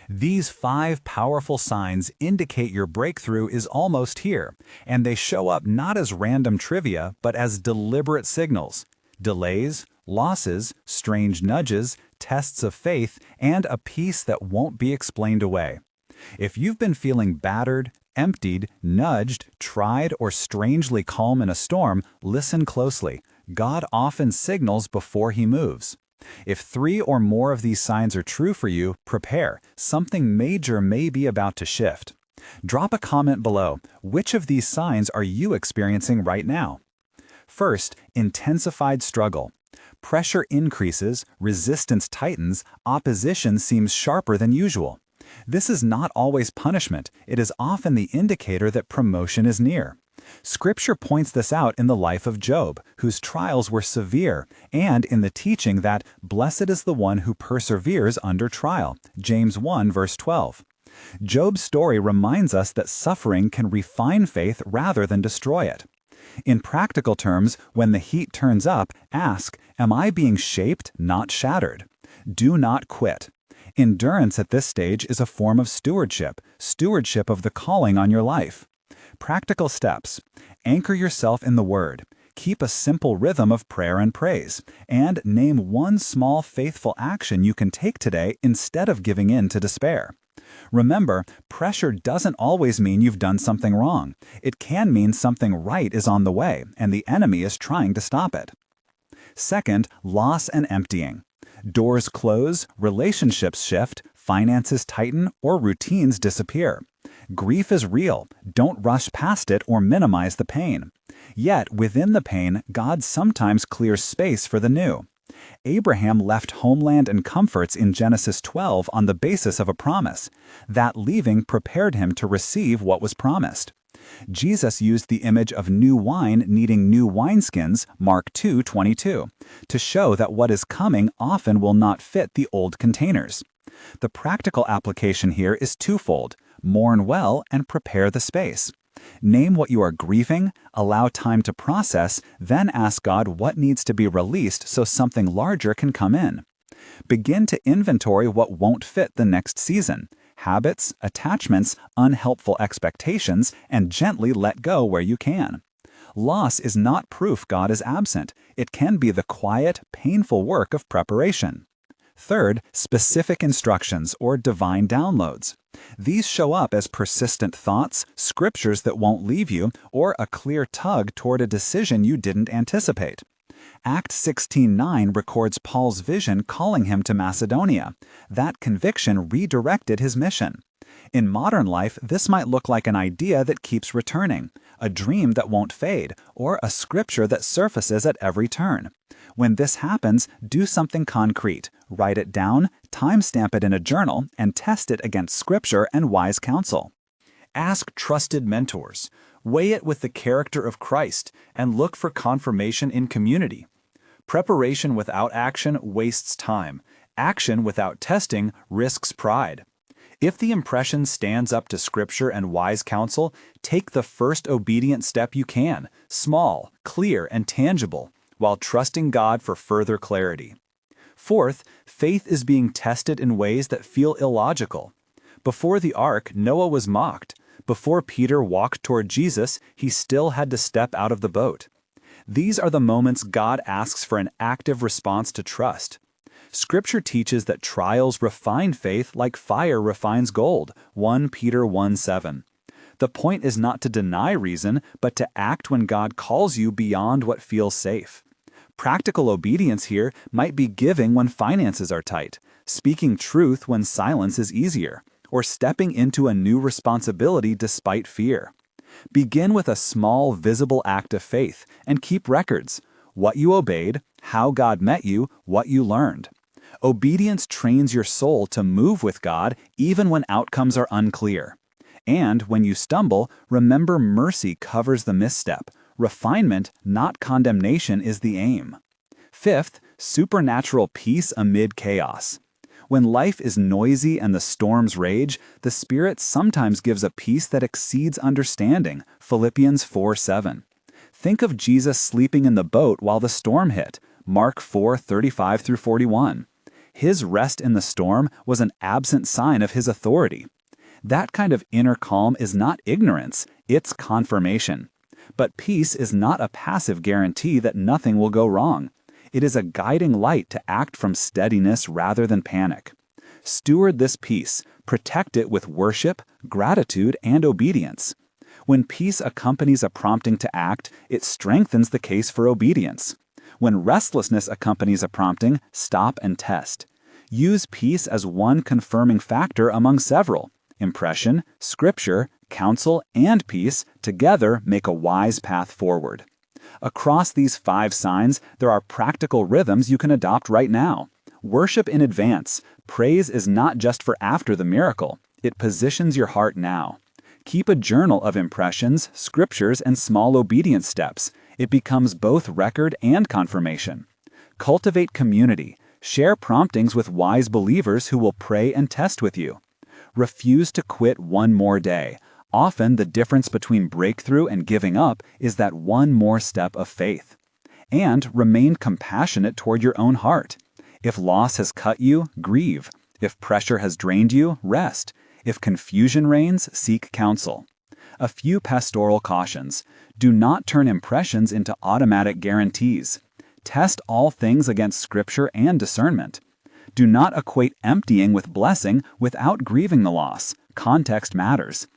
These 5 powerful signs indicate your breakthrough is almost here, and they show up not as random trivia, but as deliberate signals. Delays, losses, strange nudges, tests of faith, and a peace that won't be explained away. If you've been feeling battered, emptied, nudged, tried, or strangely calm in a storm, listen closely. God often signals before He moves. If 3 or more of these signs are true for you, prepare. Something major may be about to shift. Drop a comment below. Which of these signs are you experiencing right now? First, intensified struggle. Pressure increases, resistance tightens, opposition seems sharper than usual. This is not always punishment. It is often the indicator that promotion is near. Scripture points this out in the life of Job, whose trials were severe, and in the teaching that blessed is the one who perseveres under trial, James 1 verse 12. Job's story reminds us that suffering can refine faith rather than destroy it. In practical terms, when the heat turns up, ask, am I being shaped, not shattered? Do not quit. Endurance at this stage is a form of stewardship of the calling on your life. Practical steps. Anchor yourself in the Word. Keep a simple rhythm of prayer and praise. And name one small faithful action you can take today instead of giving in to despair. Remember, pressure doesn't always mean you've done something wrong. It can mean something right is on the way, and the enemy is trying to stop it. Second, loss and emptying. Doors close, relationships shift, finances tighten, or routines disappear. Grief is real. Don't rush past it or minimize the pain. Yet, within the pain, God sometimes clears space for the new. Abraham left homeland and comforts in Genesis 12 on the basis of a promise. That leaving prepared him to receive what was promised. Jesus used the image of new wine needing new wineskins, Mark 2:22, to show that what is coming often will not fit the old containers. The practical application here is twofold: mourn well and prepare the space. Name what you are grieving, allow time to process, then ask God what needs to be released so something larger can come in. Begin to inventory what won't fit the next season: habits, attachments, unhelpful expectations, and gently let go where you can. Loss is not proof God is absent. It can be the quiet, painful work of preparation. Third, specific instructions or divine downloads. These show up as persistent thoughts, scriptures that won't leave you, or a clear tug toward a decision you didn't anticipate. Acts 16:9 records Paul's vision calling him to Macedonia. That conviction redirected his mission. In modern life, this might look like an idea that keeps returning, a dream that won't fade, or a scripture that surfaces at every turn. When this happens, do something concrete. Write it down, timestamp it in a journal, and test it against scripture and wise counsel. Ask trusted mentors. Weigh it with the character of Christ, and look for confirmation in community. Preparation without action wastes time. Action without testing risks pride. If the impression stands up to Scripture and wise counsel, take the first obedient step you can, small, clear, and tangible, while trusting God for further clarity. Fourth, faith is being tested in ways that feel illogical. Before the ark, Noah was mocked. Before Peter walked toward Jesus, he still had to step out of the boat. These are the moments God asks for an active response to trust. Scripture teaches that trials refine faith like fire refines gold, 1 Peter 1:7. The point is not to deny reason, but to act when God calls you beyond what feels safe. Practical obedience here might be giving when finances are tight, speaking truth when silence is easier, or stepping into a new responsibility despite fear. Begin with a small, visible act of faith and keep records: what you obeyed, how God met you, what you learned. Obedience trains your soul to move with God even when outcomes are unclear. And when you stumble, remember mercy covers the misstep. Refinement, not condemnation, is the aim. Fifth, supernatural peace amid chaos. When life is noisy and the storms rage, the Spirit sometimes gives a peace that exceeds understanding, Philippians 4:7. Think of Jesus sleeping in the boat while the storm hit, Mark 4:35-41. His rest in the storm was an absent sign of his authority. That kind of inner calm is not ignorance, it's confirmation. But peace is not a passive guarantee that nothing will go wrong. It is a guiding light to act from steadiness rather than panic. Steward this peace, protect it with worship, gratitude, and obedience. When peace accompanies a prompting to act, it strengthens the case for obedience. When restlessness accompanies a prompting, stop and test. Use peace as one confirming factor among several. Impression, scripture, counsel, and peace together make a wise path forward. Across these 5 signs, there are practical rhythms you can adopt right now. Worship in advance. Praise is not just for after the miracle. It positions your heart now. Keep a journal of impressions, scriptures, and small obedience steps. It becomes both record and confirmation. Cultivate community. Share promptings with wise believers who will pray and test with you. Refuse to quit one more day. Often the difference between breakthrough and giving up is that one more step of faith. And remain compassionate toward your own heart. If loss has cut you, grieve. If pressure has drained you, rest. If confusion reigns, seek counsel. A few pastoral cautions. Do not turn impressions into automatic guarantees. Test all things against Scripture and discernment. Do not equate emptying with blessing without grieving the loss. Context matters.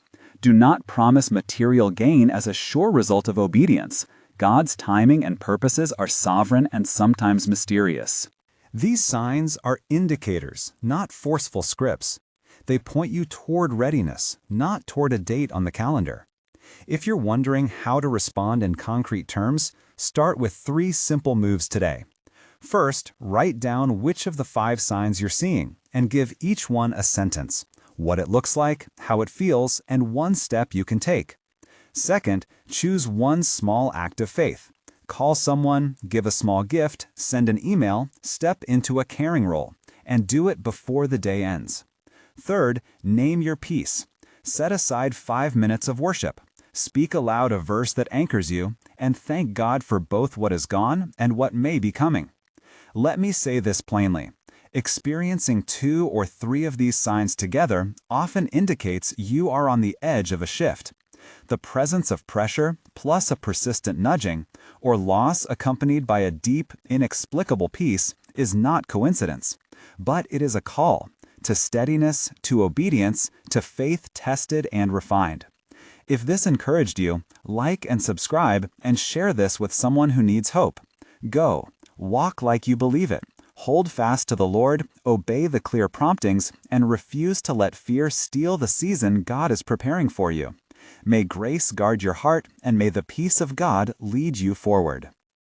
Do not promise material gain as a sure result of obedience. God's timing and purposes are sovereign and sometimes mysterious. These signs are indicators, not forceful scripts. They point you toward readiness, not toward a date on the calendar. If you're wondering how to respond in concrete terms, start with 3 simple moves today. First, write down which of the 5 signs you're seeing and give each one a sentence, what it looks like, how it feels, and one step you can take. Second, choose one small act of faith. Call someone, give a small gift, send an email, step into a caring role, and do it before the day ends. Third, name your peace. Set aside 5 minutes of worship. Speak aloud a verse that anchors you, and thank God for both what is gone and what may be coming. Let me say this plainly. Experiencing 2 or 3 of these signs together often indicates you are on the edge of a shift. The presence of pressure plus a persistent nudging, or loss accompanied by a deep, inexplicable peace, is not coincidence, but it is a call to steadiness, to obedience, to faith tested and refined. If this encouraged you, like and subscribe and share this with someone who needs hope. Go, walk like you believe it. Hold fast to the Lord, obey the clear promptings, and refuse to let fear steal the season God is preparing for you. May grace guard your heart, and may the peace of God lead you forward.